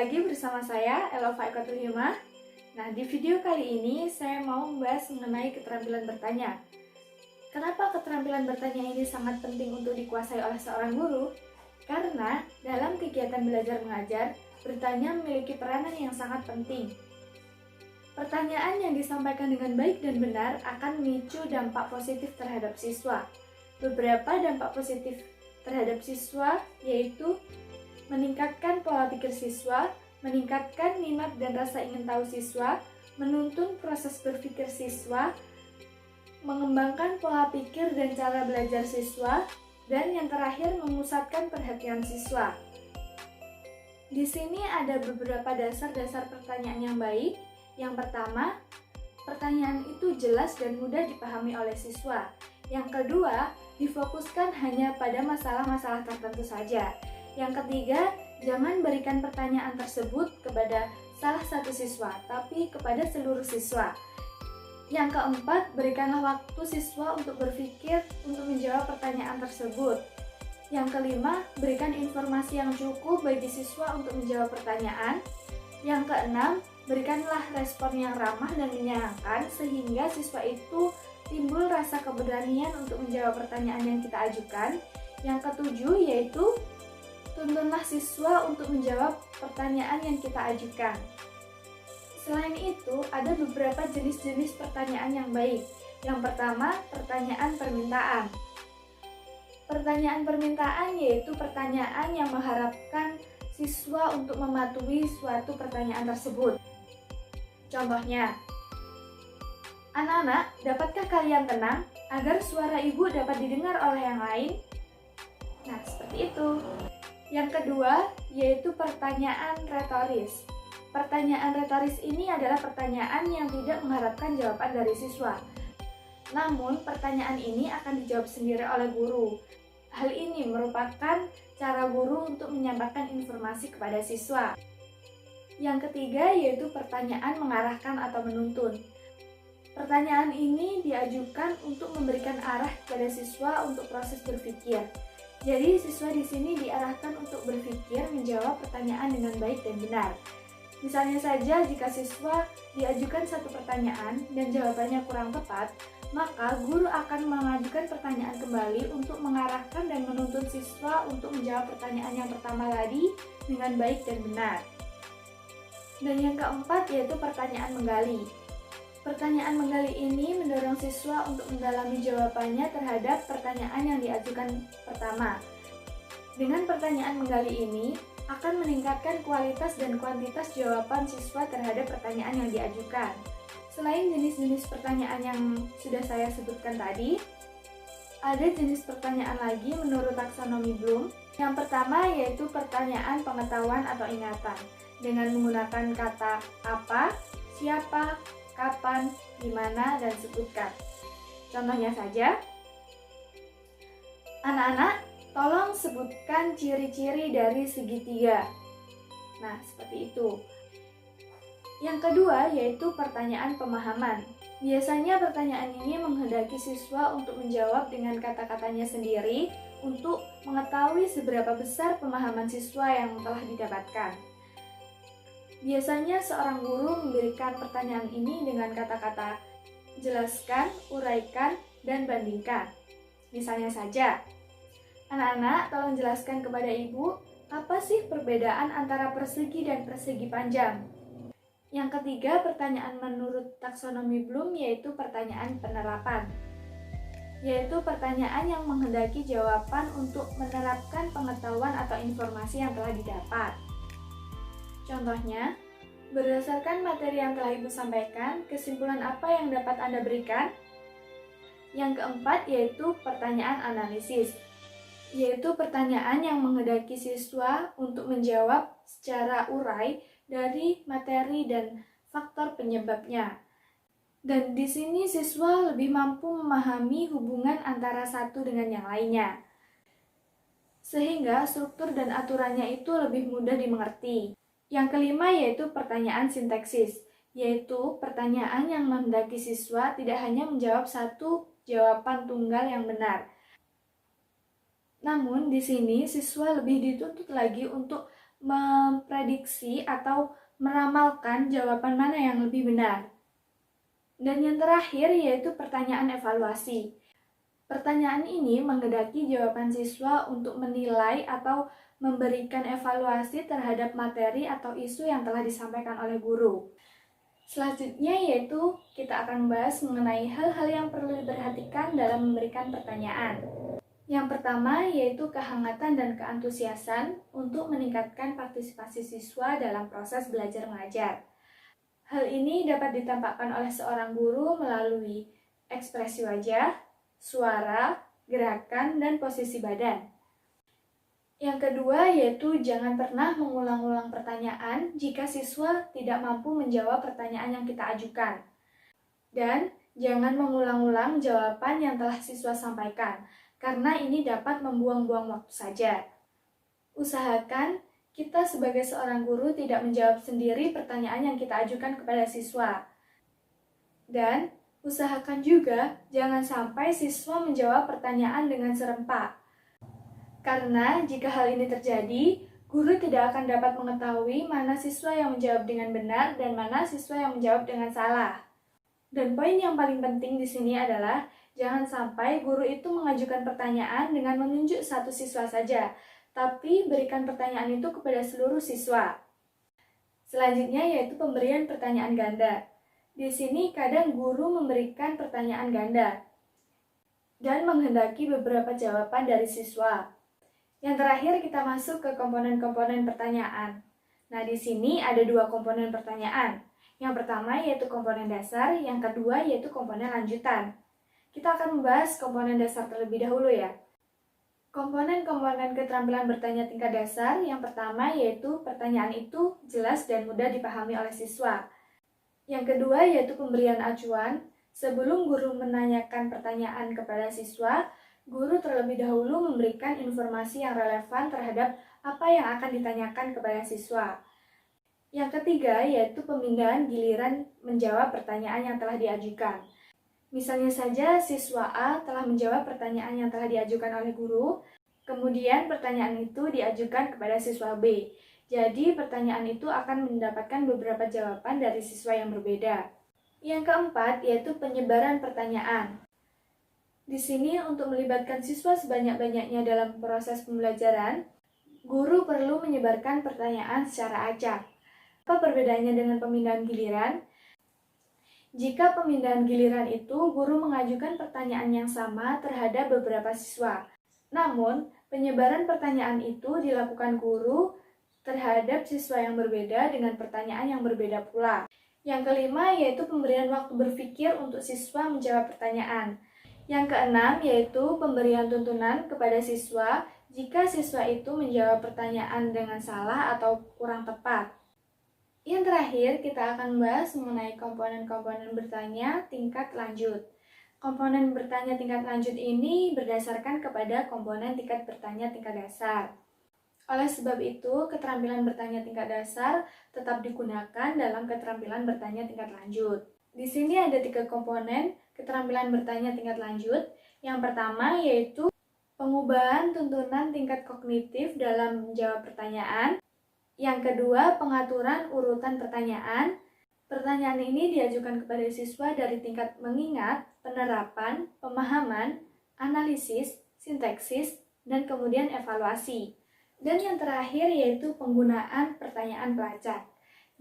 lagi bersama saya, Elova Ekatul Hima. Nah, di video kali ini saya mau membahas mengenai keterampilan bertanya. Kenapa keterampilan bertanya ini sangat penting untuk dikuasai oleh seorang guru? Karena dalam kegiatan belajar mengajar, bertanya memiliki peranan yang sangat penting. Pertanyaan yang disampaikan dengan baik dan benar akan memicu dampak positif terhadap siswa. Beberapa dampak positif terhadap siswa yaitu meningkatkan pola pikir siswa, meningkatkan minat dan rasa ingin tahu siswa, menuntun proses berpikir siswa, mengembangkan pola pikir dan cara belajar siswa, dan yang terakhir memusatkan perhatian siswa. Di sini ada beberapa dasar-dasar pertanyaan yang baik. Yang pertama, pertanyaan itu jelas dan mudah dipahami oleh siswa. Yang kedua, difokuskan hanya pada masalah-masalah tertentu saja. Yang ketiga, jangan berikan pertanyaan tersebut kepada salah satu siswa, tapi kepada seluruh siswa. Yang keempat, berikanlah waktu siswa untuk berpikir untuk menjawab pertanyaan tersebut. Yang kelima, berikan informasi yang cukup bagi siswa untuk menjawab pertanyaan. Yang keenam, berikanlah respon yang ramah dan menyenangkan sehingga siswa itu timbul rasa keberanian untuk menjawab pertanyaan yang kita ajukan. Yang ketujuh yaitu tuntunlah siswa untuk menjawab pertanyaan yang kita ajukan. Selain itu, ada beberapa jenis-jenis pertanyaan yang baik. Yang pertama, pertanyaan permintaan. Pertanyaan permintaan yaitu pertanyaan yang mengharapkan siswa untuk mematuhi suatu pertanyaan tersebut. Contohnya, anak-anak, dapatkah kalian tenang agar suara ibu dapat didengar oleh yang lain? Nah, seperti itu. Yang kedua, yaitu pertanyaan retoris. Pertanyaan retoris ini adalah pertanyaan yang tidak mengharapkan jawaban dari siswa. Namun, pertanyaan ini akan dijawab sendiri oleh guru. Hal ini merupakan cara guru untuk menyampaikan informasi kepada siswa. Yang ketiga, yaitu pertanyaan mengarahkan atau menuntun. Pertanyaan ini diajukan untuk memberikan arah kepada siswa untuk proses berpikir. Jadi, siswa di sini diarahkan untuk berpikir menjawab pertanyaan dengan baik dan benar. Misalnya saja, jika siswa diajukan satu pertanyaan dan jawabannya kurang tepat, maka guru akan mengajukan pertanyaan kembali untuk mengarahkan dan menuntun siswa untuk menjawab pertanyaan yang pertama tadi dengan baik dan benar. Dan yang keempat yaitu pertanyaan menggali. Pertanyaan menggali ini mendorong siswa untuk mendalami jawabannya terhadap pertanyaan yang diajukan pertama. Dengan pertanyaan menggali ini akan meningkatkan kualitas dan kuantitas jawaban siswa terhadap pertanyaan yang diajukan. Selain jenis-jenis pertanyaan yang sudah saya sebutkan tadi, ada jenis pertanyaan lagi menurut taksonomi Bloom. Yang pertama yaitu pertanyaan pengetahuan atau ingatan dengan menggunakan kata apa, siapa, kapan, di mana, dan sebutkan. Contohnya saja, anak-anak, tolong sebutkan ciri-ciri dari segitiga. Nah, seperti itu. Yang kedua yaitu pertanyaan pemahaman. Biasanya pertanyaan ini menghendaki siswa untuk menjawab dengan kata-katanya sendiri untuk mengetahui seberapa besar pemahaman siswa yang telah didapatkan. Biasanya seorang guru memberikan pertanyaan ini dengan kata-kata jelaskan, uraikan, dan bandingkan. Misalnya saja, anak-anak tolong jelaskan kepada ibu apa sih perbedaan antara persegi dan persegi panjang. Yang ketiga, pertanyaan menurut taksonomi Bloom yaitu pertanyaan penerapan. Yaitu pertanyaan yang menghendaki jawaban untuk menerapkan pengetahuan atau informasi yang telah didapat. Contohnya, berdasarkan materi yang telah Ibu sampaikan, kesimpulan apa yang dapat Anda berikan? Yang keempat yaitu pertanyaan analisis, yaitu pertanyaan yang menghendaki siswa untuk menjawab secara urai dari materi dan faktor penyebabnya. Dan di sini siswa lebih mampu memahami hubungan antara satu dengan yang lainnya, sehingga struktur dan aturannya itu lebih mudah dimengerti. Yang kelima yaitu pertanyaan sintaksis, yaitu pertanyaan yang menghendaki siswa tidak hanya menjawab satu jawaban tunggal yang benar. Namun di sini siswa lebih dituntut lagi untuk memprediksi atau meramalkan jawaban mana yang lebih benar. Dan yang terakhir yaitu pertanyaan evaluasi. Pertanyaan ini menghendaki jawaban siswa untuk menilai atau memberikan evaluasi terhadap materi atau isu yang telah disampaikan oleh guru. Selanjutnya yaitu kita akan membahas mengenai hal-hal yang perlu diperhatikan dalam memberikan pertanyaan. Yang pertama yaitu kehangatan dan keantusiasan untuk meningkatkan partisipasi siswa dalam proses belajar mengajar. Hal ini dapat ditampakkan oleh seorang guru melalui ekspresi wajah, suara, gerakan, dan posisi badan. Yang kedua yaitu jangan pernah mengulang-ulang pertanyaan jika siswa tidak mampu menjawab pertanyaan yang kita ajukan. Dan jangan mengulang-ulang jawaban yang telah siswa sampaikan, karena ini dapat membuang-buang waktu saja. Usahakan kita sebagai seorang guru tidak menjawab sendiri pertanyaan yang kita ajukan kepada siswa. Dan usahakan juga jangan sampai siswa menjawab pertanyaan dengan serempak. Karena jika hal ini terjadi, guru tidak akan dapat mengetahui mana siswa yang menjawab dengan benar dan mana siswa yang menjawab dengan salah. Dan poin yang paling penting di sini adalah jangan sampai guru itu mengajukan pertanyaan dengan menunjuk satu siswa saja, tapi berikan pertanyaan itu kepada seluruh siswa. Selanjutnya yaitu pemberian pertanyaan ganda. Di sini kadang guru memberikan pertanyaan ganda dan menghendaki beberapa jawaban dari siswa. Yang terakhir kita masuk ke komponen-komponen pertanyaan. Nah, di sini ada dua komponen pertanyaan. Yang pertama yaitu komponen dasar, yang kedua yaitu komponen lanjutan. Kita akan membahas komponen dasar terlebih dahulu ya. Komponen-komponen keterampilan bertanya tingkat dasar, yang pertama yaitu pertanyaan itu jelas dan mudah dipahami oleh siswa. Yang kedua yaitu pemberian acuan. Sebelum guru menanyakan pertanyaan kepada siswa, guru terlebih dahulu memberikan informasi yang relevan terhadap apa yang akan ditanyakan kepada siswa. Yang ketiga yaitu pemindahan giliran menjawab pertanyaan yang telah diajukan. Misalnya saja siswa A telah menjawab pertanyaan yang telah diajukan oleh guru, kemudian pertanyaan itu diajukan kepada siswa B. Jadi pertanyaan itu akan mendapatkan beberapa jawaban dari siswa yang berbeda. Yang keempat yaitu penyebaran pertanyaan. Di sini untuk melibatkan siswa sebanyak-banyaknya dalam proses pembelajaran, guru perlu menyebarkan pertanyaan secara acak. Apa perbedaannya dengan pemindahan giliran? Jika pemindahan giliran itu, guru mengajukan pertanyaan yang sama terhadap beberapa siswa. Namun, penyebaran pertanyaan itu dilakukan guru terhadap siswa yang berbeda dengan pertanyaan yang berbeda pula. Yang kelima yaitu pemberian waktu berpikir untuk siswa menjawab pertanyaan. Yang keenam yaitu pemberian tuntunan kepada siswa jika siswa itu menjawab pertanyaan dengan salah atau kurang tepat. Yang terakhir, kita akan membahas mengenai komponen-komponen bertanya tingkat lanjut. Komponen bertanya tingkat lanjut ini berdasarkan kepada komponen tingkat bertanya tingkat dasar. Oleh sebab itu, keterampilan bertanya tingkat dasar tetap digunakan dalam keterampilan bertanya tingkat lanjut. Di sini ada 3 komponen keterampilan bertanya tingkat lanjut. Yang pertama yaitu pengubahan tuntunan tingkat kognitif dalam menjawab pertanyaan. Yang kedua, pengaturan urutan pertanyaan. Pertanyaan ini diajukan kepada siswa dari tingkat mengingat, penerapan, pemahaman, analisis, sintaksis, dan kemudian evaluasi. Dan yang terakhir yaitu penggunaan pertanyaan pelacak.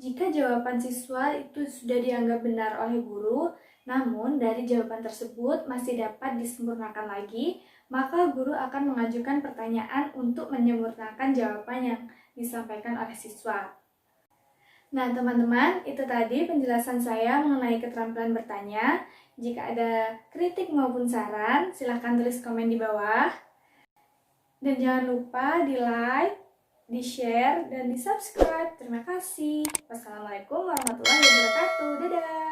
Jika jawaban siswa itu sudah dianggap benar oleh guru, namun dari jawaban tersebut masih dapat disempurnakan lagi, maka guru akan mengajukan pertanyaan untuk menyempurnakan jawaban yang disampaikan oleh siswa. Nah teman-teman, itu tadi penjelasan saya mengenai keterampilan bertanya. Jika ada kritik maupun saran, silahkan tulis komen di bawah. Dan jangan lupa di like, di share, dan di subscribe. Terima kasih. Wassalamualaikum warahmatullahi wabarakatuh. Dadah!